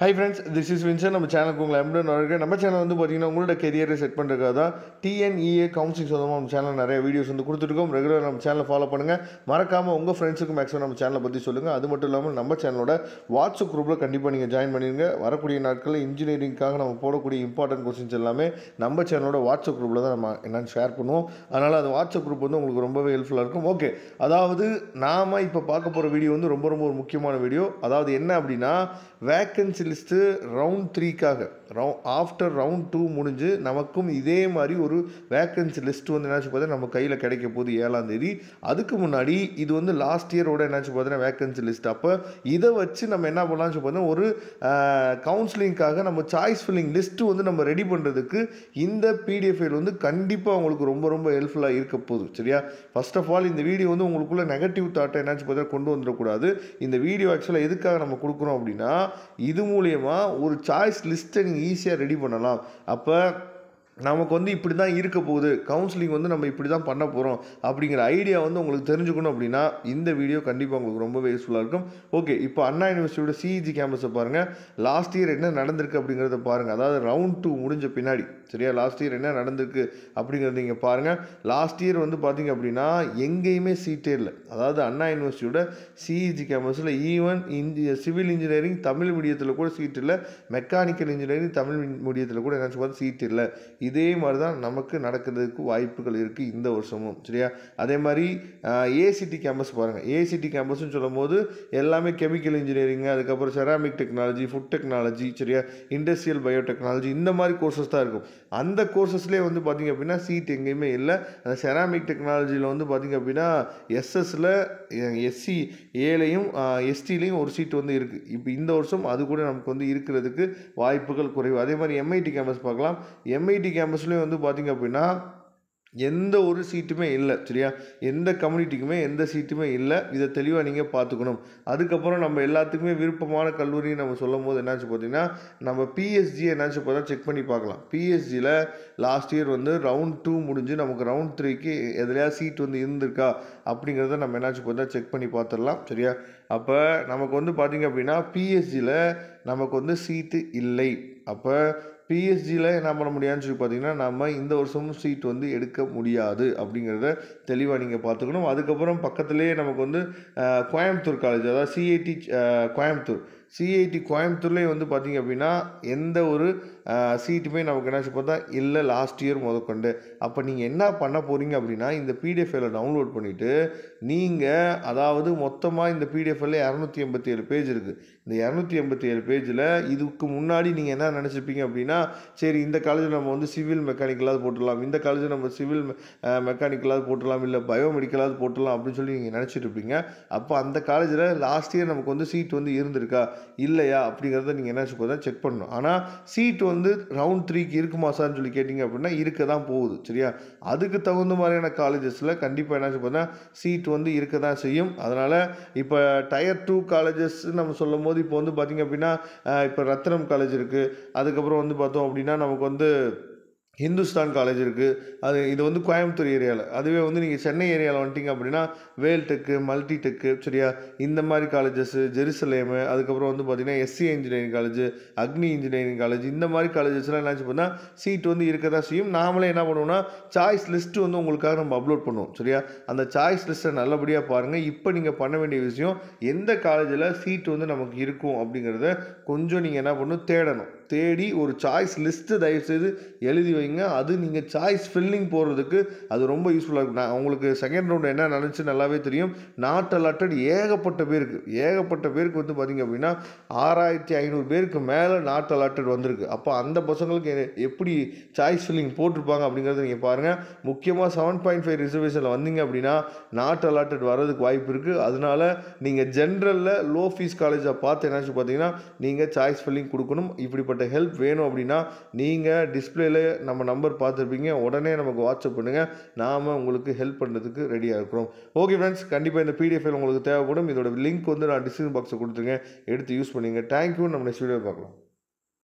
Hi friends, this is Vincent. நம்ம சேனலுக்கு உங்களை அன்புடன் வரவேற்கிறேன். நம்ம சேனல் வந்து பார்த்தீங்கன்னா உங்களோட கெரியரை செட் பண்ணுறதுக்காக தான் டிஎன்இஏ கவுன்சிலிங் சொந்தமாக நம்ம சேனல் நிறைய வீடியோஸ் வந்து கொடுத்துருக்கோம். ரெகுலராக நம்ம சேனலை ஃபாலோ பண்ணுங்கள். மறக்காமல் உங்கள் ஃப்ரெண்ட்ஸுக்கு மேக்ஸிமம் நம்ம சேனலை பற்றி சொல்லுங்கள். அது மட்டும் இல்லாமல் நம்ம சேனலோட வாட்ஸ்அப் குரூப்பில் கண்டிப்பாக நீங்கள் ஜாயின் பண்ணிடுங்க. வரக்கூடிய நாட்களில் இன்ஜினியரிங்காக நம்ம போடக்கூடிய இம்பார்ட்டன்ட் கொஸ்டின்ஸ் எல்லாமே நம்ம சேனலோட வாட்ஸ்அப் குரூப்பில் தான் நம்ம என்னென்னு ஷேர் பண்ணுவோம். அதனால் அது வாட்ஸ்அப் குரூப் வந்து உங்களுக்கு ரொம்பவே ஹெல்ப்ஃபுல்லாக இருக்கும். ஓகே, அதாவது நாம் இப்போ பார்க்க போகிற வீடியோ வந்து ரொம்ப ஒரு முக்கியமான வீடியோ. அதாவது என்ன அப்படின்னா, வேக்கன்சி லிஸ்ட்டு ரவுண்ட் 3க்காக ஆஃப்டர் ரவுண்ட் 2 முடிஞ்சு நமக்கும் இதே மாதிரி ஒரு வேக்கன்சி லிஸ்ட் வந்து என்னாச்சு பார்த்தா நம்ம கையில் கிடைக்க போகுது 7ஆம் தேதி. அதுக்கு முன்னாடி இது வந்து லாஸ்ட் இயரோட என்னாச்சு பார்த்தீங்கன்னா வேக்கன்சி லிஸ்ட். அப்போ இதை வச்சு நம்ம என்ன பண்ணலாம்னு பார்த்தீங்கன்னா ஒரு கவுன்சிலிங்காக நம்ம சாய்ஸ் ஃபில்லிங் லிஸ்ட்டு வந்து நம்ம ரெடி பண்ணுறதுக்கு இந்த பிடிஎஃப் ஃபைல் வந்து கண்டிப்பாக உங்களுக்கு ரொம்ப ஹெல்ப்ஃபுல்லாக இருக்க போகுது. சரியா? ஃபர்ஸ்ட் ஆஃப் ஆல் இந்த வீடியோ வந்து உங்களுக்குள்ள நெகட்டிவ் தாட்டை என்னாச்சு பார்த்தா கொண்டு வந்துடக்கூடாது. இந்த வீடியோ ஆக்சுவலாக எதுக்காக நம்ம கொடுக்குறோம் அப்படின்னா, இது மூலயமா ஒரு சாய்ஸ் லிஸ்ட்டை நீங்கள் ஈஸியாக ரெடி பண்ணலாம். அப்போ நமக்கு வந்து இப்படி தான் இருக்க போகுது, கவுன்சிலிங் வந்து நம்ம இப்படி தான் பண்ண போகிறோம் அப்படிங்கிற ஐடியா வந்து உங்களுக்கு தெரிஞ்சுக்கணும் அப்படின்னா இந்த வீடியோ கண்டிப்பாக உங்களுக்கு ரொம்பவே யூஸ்ஃபுல்லாக இருக்கும். ஓகே, இப்போ அண்ணா யூனிவர்சிட்டியோட சிஇஜி கேம்பஸை பாருங்கள். லாஸ்ட் இயர் என்ன நடந்திருக்கு அப்படிங்கிறத பாருங்கள். அதாவது ரவுண்ட் 2 முடிஞ்ச பின்னாடி, சரியா, லாஸ்ட் இயர் என்ன நடந்திருக்கு அப்படிங்கிறத நீங்கள் பாருங்கள். லாஸ்ட் இயர் வந்து பார்த்தீங்க அப்படின்னா எங்கேயுமே சீட்டே இல்லை. அதாவது அண்ணா யூனிவர்சிட்டியோட சிஇஜி கேம்பஸில் ஈவன் சிவில் இன்ஜினியரிங் தமிழ் மீடியத்தில் கூட சீட் இல்லை, மெக்கானிக்கல் இன்ஜினியரிங் தமிழ் மீடியத்தில் கூட என்ன பார்த்து சீட் இல்லை. இதே மாதிரி தான் நமக்கு நடக்கிறதுக்கு வாய்ப்புகள் இருக்குது இந்த வருஷமும். சரியா? அதே மாதிரி ஏசிடி கேம்பஸ் பாருங்கள். ஏசிடி கேம்பஸ்ன்னு சொல்லும் போது எல்லாமே கெமிக்கல் இன்ஜினியரிங், அதுக்கப்புறம் செராமிக் டெக்னாலஜி, ஃபுட் டெக்னாலஜி, சரியா, இண்டஸ்ட்ரியல் பயோடெக்னாலஜி, இந்த மாதிரி கோர்சஸ் தான் இருக்கும். அந்த கோர்சஸ்லேயே வந்து பார்த்திங்க அப்படின்னா சீட் எங்கேயுமே இல்லை. அந்த செராமிக் டெக்னாலஜியில் வந்து பார்த்திங்க அப்படின்னா எஸ்எஸ்சில் எஸ்சி ஏலையும் எஸ்டிலையும் ஒரு சீட் வந்து இருக்குது. இப்போ இந்த வருஷம் அது கூட நமக்கு வந்து இருக்கிறதுக்கு வாய்ப்புகள் குறைவு. அதே மாதிரி எம்ஐடி கேம்பஸ் பார்க்கலாம். எம்ஐடி கேம்பஸ்லேயும் வந்து பார்த்திங்க அப்படின்னா எந்த ஒரு சீட்டுமே இல்லை. சரியா? எந்த கம்யூனிட்டிக்குமே எந்த சீட்டுமே இல்லை. இதை தெளிவாக நீங்கள் பார்த்துக்கணும். அதுக்கப்புறம் நம்ம எல்லாத்துக்குமே விருப்பமான கல்லூரின்னு நம்ம சொல்லும் போது என்னாச்சு பார்த்தீங்கன்னா, நம்ம பிஎஸ்ஜி என்னாச்சு பார்த்தா செக் பண்ணி பார்க்கலாம். பிஎஸ்ஜியில் லாஸ்ட் இயர் வந்து ரவுண்ட் 2 முடிஞ்சு நமக்கு ரவுண்ட் 3க்கு எதுலையாவது சீட் வந்து இருந்திருக்கா அப்படிங்கிறத நம்ம என்னாச்சு பார்த்தா செக் பண்ணி பார்த்துடலாம். சரியா? அப்போ நமக்கு வந்து பார்த்திங்க அப்படின்னா பிஎஸ்ஜியில் நமக்கு வந்து சீட்டு இல்லை. அப்போ பிஎஸ்ஜியில் என்ன பண்ண முடியாதுன்னு சொல்லி பார்த்தீங்கன்னா, நம்ம இந்த வருஷமும் சீட் வந்து எடுக்க முடியாது அப்படிங்கிறத தெளிவாக நீங்கள் பார்த்துக்கணும். அதுக்கப்புறம் பக்கத்துலேயே நமக்கு வந்து கோயம்புத்தூர் காலேஜ், அதாவது சிஐடி கோயம்புத்தூர், சிஐடி கோயம்புத்தூர்லேயும் வந்து பார்த்திங்க அப்படின்னா எந்த ஒரு சீட்டுமே நமக்கு என்னாச்சு பார்த்தா இல்லை லாஸ்ட் இயர் முதற்கொண்டு. அப்போ நீங்கள் என்ன பண்ண போகிறீங்க அப்படின்னா, இந்த பிடிஎஃப் ஃபைலை டவுன்லோட் பண்ணிவிட்டு நீங்கள், அதாவது மொத்தமாக இந்த பிடிஎஃப் ஃபைலில் 287 பேஜ் இருக்குது. இந்த 287 பேஜில் இதுக்கு முன்னாடி நீங்கள் என்ன நினச்சிருப்பீங்க அப்படின்னா, சரி இந்த காலேஜில் நம்ம வந்து சிவில் மெக்கானிக்கலாவது போட்டுடலாம், இந்த காலேஜில் நம்ம சிவில் மெக்கானிக்கலாவது போட்டுடலாம், இல்லை பயோமெடிக்கலாவது போட்டுடலாம் அப்படின்னு சொல்லி நீங்கள் நினச்சிட்டு இருப்பீங்க. அப்போ அந்த காலேஜில் லாஸ்ட் இயர் நமக்கு வந்து சீட் வந்து இருந்திருக்கா இல்லையா அப்படிங்கிறத நீங்கள் என்ன சொல்லி செக் பண்ணணும். ஆனால் சீட் வந்து ரவுண்ட் 3க்கு இருக்குமா சார்னு சொல்லி கேட்டிங்க அப்படின்னா இருக்க தான் போகுது. சரியா? அதுக்கு தகுந்த மாதிரியான காலேஜஸில் கண்டிப்பாக என்ன பார்த்தா சீட் வந்து இருக்க தான் செய்யும். அதனால் இப்போ டயர் 2 காலேஜஸ் நம்ம சொல்லும் போது இப்போ வந்து பார்த்திங்க அப்படின்னா இப்போ ரத்னம் காலேஜ் இருக்குது. அதுக்கப்புறம் வந்து பார்த்தோம் அப்படின்னா நமக்கு வந்து ஹிந்துஸ்தான் காலேஜ் இருக்குது. இது வந்து கோயம்புத்தூர் ஏரியாவில். அதுவே வந்து நீங்கள் சென்னை ஏரியாவில் வந்துட்டிங்க அப்படின்னா வேல்டெக்கு, மல்டிடெக்கு, சரியா, இந்த மாதிரி காலேஜஸ்ஸு, ஜெருசலேமு, அதுக்கப்புறம் வந்து பார்த்திங்கன்னா எஸ்சி இன்ஜினியரிங் காலேஜ், அக்னி இன்ஜினியரிங் காலேஜ், இந்த மாதிரி காலேஜஸ்லாம் என்னாச்சு பண்ணால் சீட் வந்து இருக்க தான் செய்யும். நாமளே என்ன பண்ணுவோம்னா சாய்ஸ் லிஸ்ட்டு வந்து உங்களுக்காக நம்ம அப்லோட் பண்ணுவோம். சரியா? அந்த சாய்ஸ் லிஸ்ட்டை நல்லபடியாக பாருங்கள். இப்போ நீங்கள் பண்ண வேண்டிய விஷயம், எந்த காலேஜில் சீட் வந்து நமக்கு இருக்கும் அப்படிங்கிறத கொஞ்சம் நீங்கள் என்ன பண்ணணும், தேடணும். தேடி ஒரு சாய்ஸ் லிஸ்ட்டு தயவுசெய்து எழுதி வைங்க. அது நீங்கள் சாய்ஸ் ஃபில்லிங் போடுறதுக்கு அது ரொம்ப யூஸ்ஃபுல்லாக இருக்கும். நான் உங்களுக்கு செகண்ட் ரவுண்டு என்ன நினச்சி நல்லாவே தெரியும். நாட் அலாட்டட் ஏகப்பட்ட பேருக்கு வந்து பார்த்திங்க அப்படின்னா 6500 பேருக்கு மேலே நாட் அலாட்டட் வந்திருக்கு. அப்போ அந்த பசங்களுக்கு எப்படி சாய்ஸ் ஃபில்லிங் போட்டிருப்பாங்க அப்படிங்கிறத நீங்கள் பாருங்கள். முக்கியமாக 7.5 ரிசர்வேஷனில் வந்தீங்க அப்படின்னா நாட் அலாட்டட் வர்றதுக்கு வாய்ப்பு இருக்குது. அதனால் நீங்கள் ஜென்ரலில் லோ ஃபீஸ் காலேஜாக பார்த்து என்னாச்சு பார்த்தீங்கன்னா நீங்கள் சாய்ஸ் ஃபில்லிங் கொடுக்கணும். இப்படிப்பட்ட ஹெல்ப் வேணும் அப்படின்னா நீங்கள் டிஸ்பிளேல நம்ம நம்பர் பார்த்துருப்பீங்க, உடனே நமக்கு வாட்ஸ்அப் பண்ணுங்கள். நாம் உங்களுக்கு ஹெல்ப் பண்ணுறதுக்கு ரெடியாக இருக்கிறோம். ஓகே ஃப்ரெண்ட்ஸ், கண்டிப்பாக இந்த பிடிஎஃப் ஃபைல் உங்களுக்கு தேவைப்படும். இதோட லிங்க் வந்து நான் டிஸ்கிரிப்ஷன் பாக்ஸில் கொடுத்துருங்க, எடுத்து யூஸ் பண்ணுங்க. தேங்க்யூ. நம்ம நெக்ஸ்ட் வீடியோ பார்க்கலாம்.